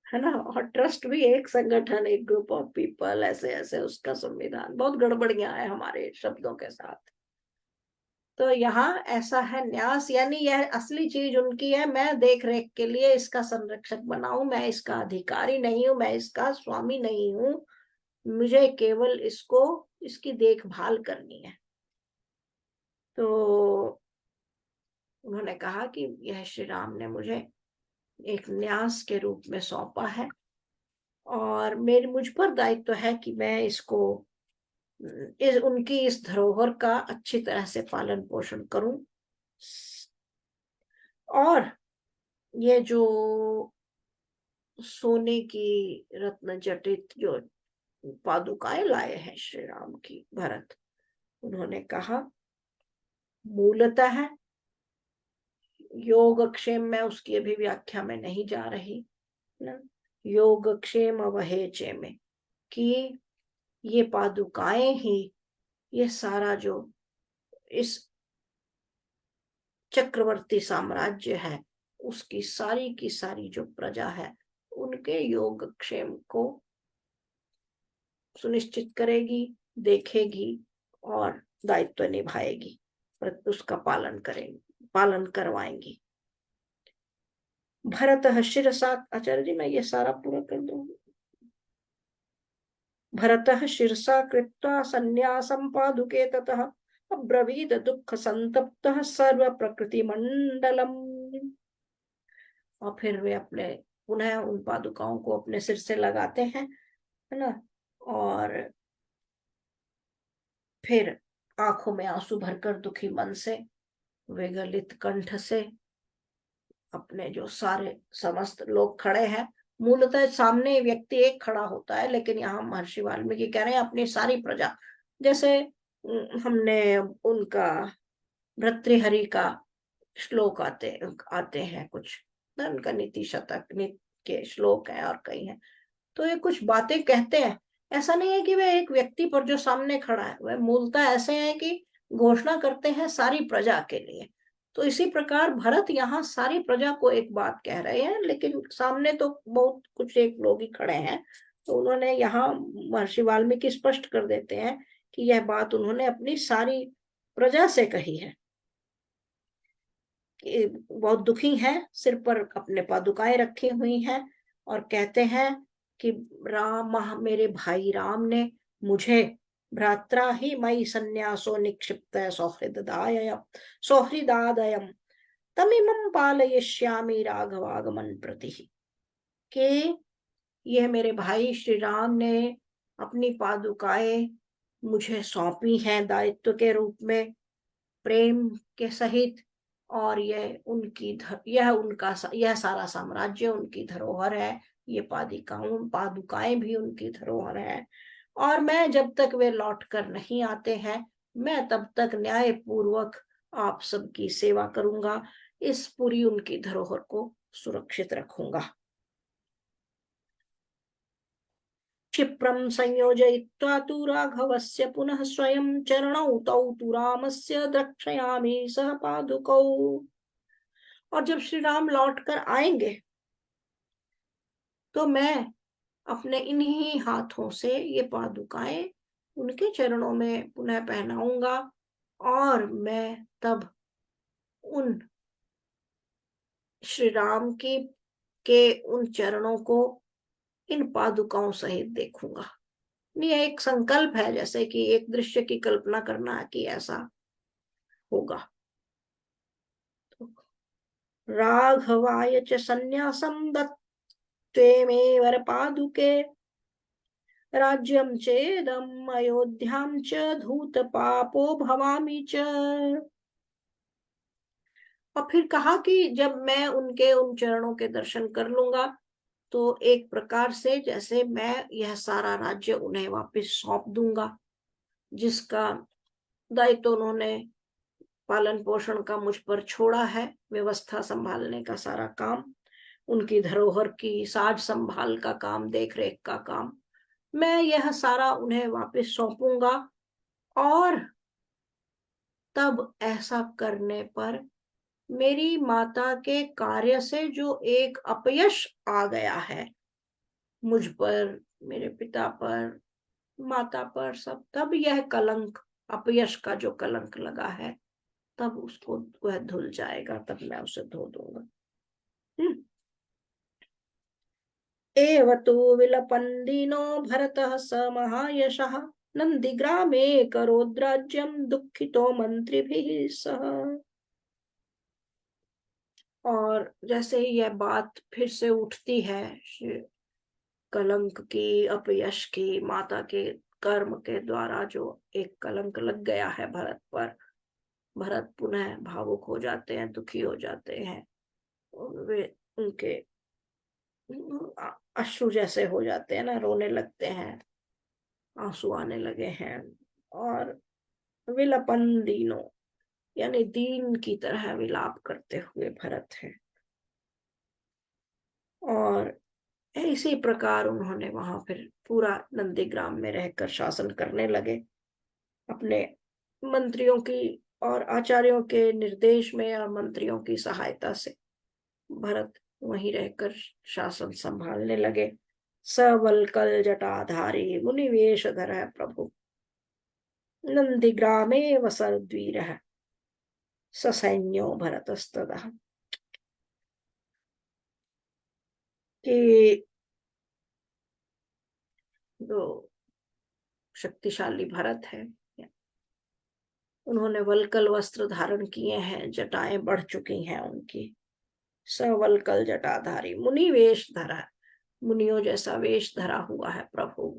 है ना। और ट्रस्ट भी एक संगठन, एक ग्रुप ऑफ पीपल, ऐसे ऐसे उसका संविधान, बहुत गड़बड़ियां है हमारे शब्दों के साथ। तो यहाँ ऐसा है न्यास, यानी यह असली चीज उनकी है, मैं देख रेख के लिए इसका संरक्षक बनाऊं, मैं इसका अधिकारी नहीं हूं, मैं इसका स्वामी नहीं हूं, मुझे केवल इसको, इसकी देखभाल करनी है। तो उन्होंने कहा कि यह श्री राम ने मुझे एक न्यास के रूप में सौंपा है और मुझ पर दायित्व है कि मैं इसको उनकी इस धरोहर का अच्छी तरह से पालन पोषण करूं। और ये जो सोने की रत्न जटित जो पादुकाएं लाए हैं श्री राम की भरत, उन्होंने कहा मूलतः योगक्षेम में, उसकी अभी व्याख्या में नहीं जा रही ना, योगक्षेम वहेचे में, कि ये पादुकाएं ही, ये सारा जो इस चक्रवर्ती साम्राज्य है उसकी सारी की सारी जो प्रजा है उनके योगक्षेम को सुनिश्चित करेगी, देखेगी और दायित्व निभाएगी, उसका पालन करेंगी, पालन करवाएंगी। भरतः शिरसा, आचार्य जी मैं ये सारा पूरा कर दूंगी। भरतः शिरसा कृत्वा संन्यासं पादुके ततः अब्रवीत दुख संतप्तः सर्व प्रकृति मंडलम। और फिर वे अपने पुनः उन पादुकाओं को अपने सिर से लगाते हैं, है ना, और फिर आंखों में आंसू भरकर दुखी मन से, विगलित कंठ से, अपने जो सारे समस्त लोग खड़े हैं, मूलतः सामने व्यक्ति एक खड़ा होता है, लेकिन यहाँ महर्षि वाल्मीकि कह रहे हैं अपनी सारी प्रजा, जैसे हमने उनका भर्तृहरि का श्लोक आते हैं कुछ, उनका नीति शतक के श्लोक है और कई हैं, तो ये कुछ बातें कहते हैं। ऐसा नहीं है कि वे एक व्यक्ति पर जो सामने खड़ा है, वह मूलतः ऐसे हैं कि घोषणा करते हैं सारी प्रजा के लिए। तो इसी प्रकार भरत यहाँ सारी प्रजा को एक बात कह रहे हैं, लेकिन सामने तो बहुत कुछ एक लोग ही खड़े हैं। तो उन्होंने यहाँ महर्षि वाल्मीकि स्पष्ट कर देते हैं कि यह बात उन्होंने अपनी सारी प्रजा से कही है। बहुत दुखी हैं, सिर पर अपने पादुकाएं रखी हुई हैं और कहते हैं कि राम, मेरे भाई राम ने मुझे भ्रात्रा ही मई संन्यासो निक्षिप्त सौहृदादयम तमिमं पालयिष्यामि राघवागमन प्रति, कि यह मेरे भाई श्री राम ने अपनी पादुकाएं मुझे सौंपी हैं दायित्व के रूप में, प्रेम के सहित, और यह सारा साम्राज्य उनकी धरोहर है, ये पादुकाएं भी उनकी धरोहर है, और मैं जब तक वे लौट कर नहीं आते हैं मैं तब तक न्याय पूर्वक आप सबकी सेवा करूंगा, इस पूरी उनकी धरोहर को सुरक्षित रखूंगा। क्षिप्रं संयोजयित्वा तु राघवस्य पुनः स्वयं चरणौ तौ तु रामस्य द्रक्ष्यामि सह पादुकौ। और जब श्री राम लौट कर आएंगे तो मैं अपने इन्हीं हाथों से ये पादुकाएं उनके चरणों में पुनः पहनाऊंगा, और मैं तब उन श्री राम की के उन चरणों को इन पादुकाओं सहित देखूंगा। ये एक संकल्प है, जैसे कि एक दृश्य की कल्पना करना कि ऐसा होगा। तो राघवाय च संन्यासं दत्ते मे वर पादुके राज्यं चेदम् अयोध्यां च धूत पापो भवामि च। और फिर कहा कि जब मैं उनके उन चरणों के दर्शन कर लूंगा तो एक प्रकार से जैसे मैं यह सारा राज्य उन्हें वापस सौंप दूंगा, जिसका दायित्व उन्होंने पालन पोषण का मुझ पर छोड़ा है, व्यवस्था संभालने का सारा काम, उनकी धरोहर की साज संभाल का काम, देख रेख का काम, मैं यह सारा उन्हें वापस सौंपूंगा। और तब ऐसा करने पर मेरी माता के कार्य से जो एक अपयश आ गया है मुझ पर, मेरे पिता पर, माता पर, सब, तब यह कलंक, अपयश का जो कलंक लगा है, तब उसको वह धुल जाएगा, तब मैं उसे धो दूंगा। एव तु विलपन् दीनो भरतः स महायशः नंदीग्रामे करोद्राज्यं दुःखितो मंत्रिभिः सह। और जैसे ही यह बात फिर से उठती है, कलंक की, अपयश की, माता के कर्म के द्वारा जो एक कलंक लग गया है भरत पर, भरत पुनः भावुक हो जाते हैं, दुखी हो जाते हैं, वे उनके अश्रु जैसे हो जाते हैं ना, रोने लगते हैं, आंसू आने लगे हैं। और विलपन दीनो यानी दीन की तरह विलाप करते हुए भरत है। और इसी प्रकार उन्होंने वहां फिर पूरा नंदीग्राम में रहकर शासन करने लगे, अपने मंत्रियों की और आचार्यों के निर्देश में और मंत्रियों की सहायता से भरत वहीं रहकर शासन संभालने लगे। सवल्कल जटाधारी मुनिवेशधर प्रभु नंदीग्रामे वसद्वीरः ससैन्यो भरतस्तदा। कि जो शक्तिशाली भरत है, उन्होंने वल्कल वस्त्र धारण किए हैं, जटाएं बढ़ चुकी हैं उनकी। सवल्कल जटाधारी मुनि वेश धरा, मुनियों जैसा वेश धरा हुआ है प्रभु।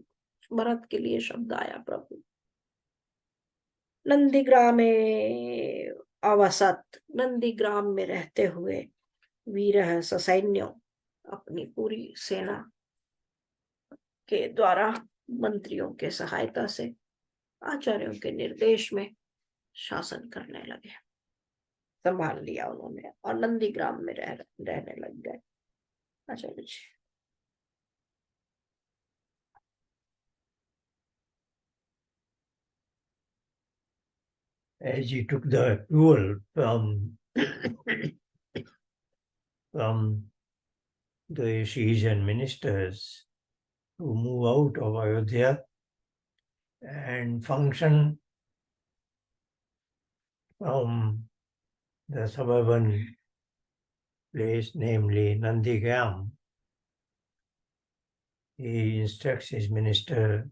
भरत के लिए शब्द आया प्रभु। नंदीग्रामे अवसत, नंदीग्राम में रहते हुए, वीरः ससैन्यो अपनी पूरी सेना के द्वारा, मंत्रियों के सहायता से, आचार्यों के निर्देश में शासन करने लगे, संभाल लिया उन्होंने और नंदीग्राम में रहने लग गए। आचार्य जी। As he took the approval from the rishis and ministers to move out of Ayodhya and function from the suburban place, namely Nandigram, he instructs his minister,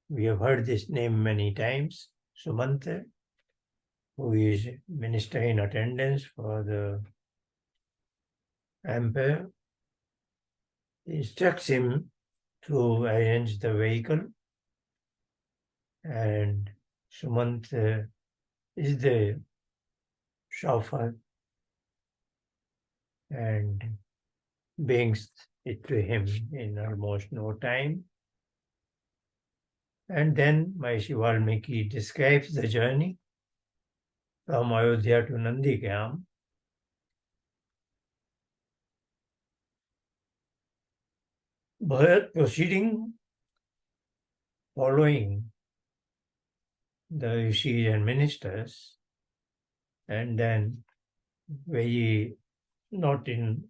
we have heard this name many times, Sumanta, who is minister in attendance for the emperor. He instructs him to arrange the vehicle, and Sumant is the chauffeur and brings it to him in almost no time. And then Maharishi Valmiki describes the journey from Ayodhya to Nandigram. Bharat proceeding following the rishis and ministers, and then very not in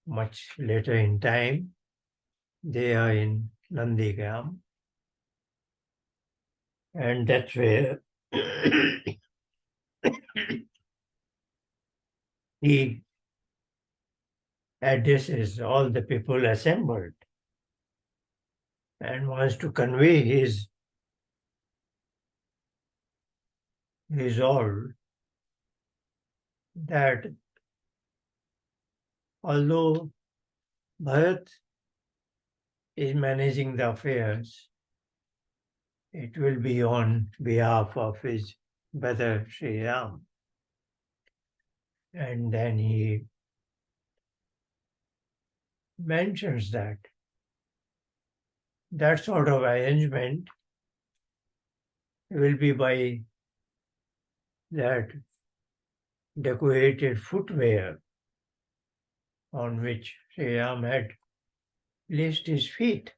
much later in time, they are in Nandigram, and that's where he addresses all the people assembled and wants to convey his resolve that although Bharat is managing the affairs, it will be on behalf of his brother Sri Ram. And then he mentions that that sort of arrangement will be by that decorated footwear on which Sri Ram had placed his feet.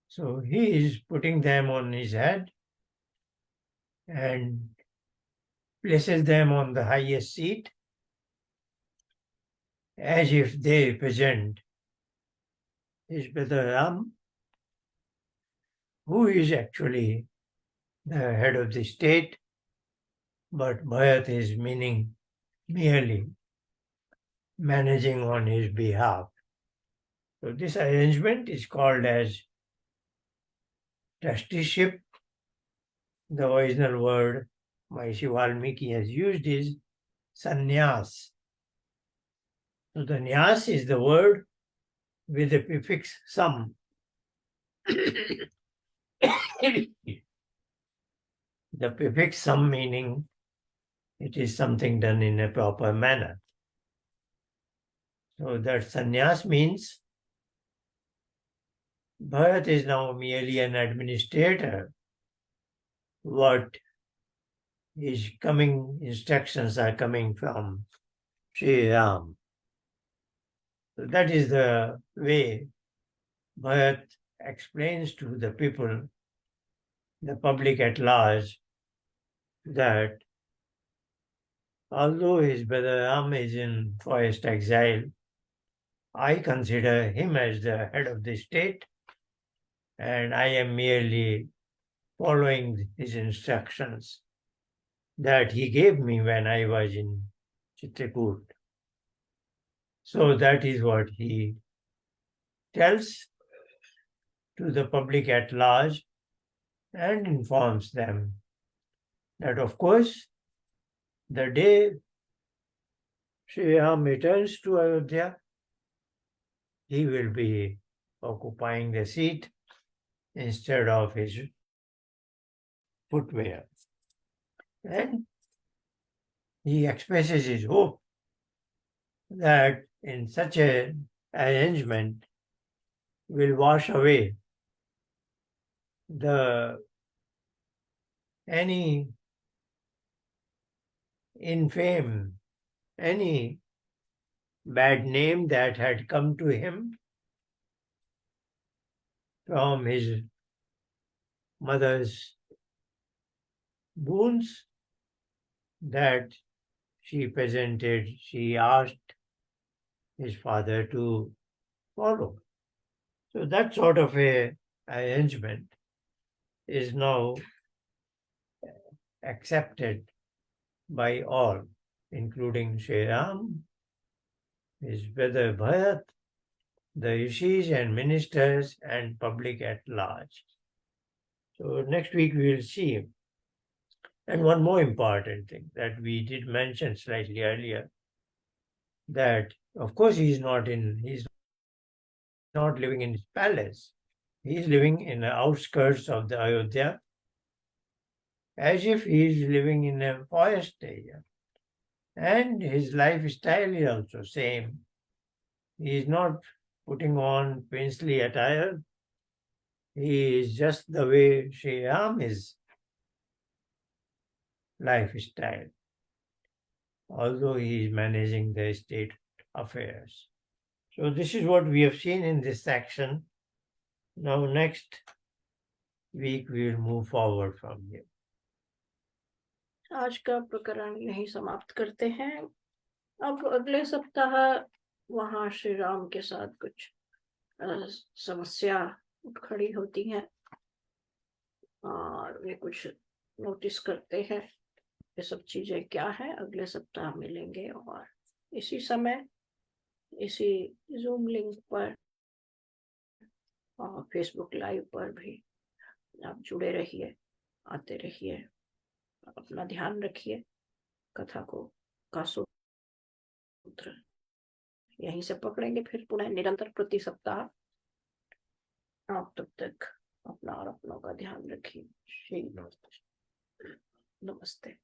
So he is putting them on his head and places them on the highest seat as if they represent his brother Ram, who is actually the head of the state, but Bharat is merely managing on his behalf. So this arrangement is called as trusteeship. The original word Maharishi Valmiki has used is sannyas. So the nyas is the word with the prefix sam. The prefix sam meaning it is something done in a proper manner. So that sannyas means Bharat is now merely an administrator. What his coming instructions are coming from Sri Ram. So that is the way Bharat explains to the people, the public at large, that although his brother Ram is in forest exile, I consider him as the head of the state, and I am merely following his instructions that he gave me when I was in Chitrakoot. So that is what he tells to the public at large and informs them that, of course, the day Sri Ram returns to Ayodhya, he will be occupying the seat instead of his footwear. And he expresses his hope that in such an arrangement will wash away any infame, any bad name that had come to him from his mother's boons that she asked his father to follow. So that sort of a arrangement is now accepted by all, including Sri Ram, his brother Bharat, the rishis and ministers, and public at large. So next week we will see. And one more important thing that we did mention slightly earlier, that of course he's not living in his palace. He's living in the outskirts of the Ayodhya, as if he is living in a forest area. And his lifestyle is also same. He is not putting on princely attire. He is just the way Sri Ram is lifestyle, although he is managing the state affairs. So this is what we have seen in this section. Now next week we will move forward from here. आज का प्रकरण यही समाप्त करते हैं। अब अगले सप्ताह वहाँ श्री राम के साथ कुछ समस्या खड़ी होती है और वे कुछ नोटिस करते हैं। ये सब चीजें क्या है, अगले सप्ताह मिलेंगे और इसी समय इसी जूम लिंक पर और फेसबुक लाइव पर भी आप जुड़े रहिए, आते रहिए। अपना ध्यान रखिए। कथा का सूत्र यहीं से पकड़ेंगे फिर पुनः निरंतर प्रति सप्ताह। आप तब तक अपना और अपनों का ध्यान रखिए। नमस्ते।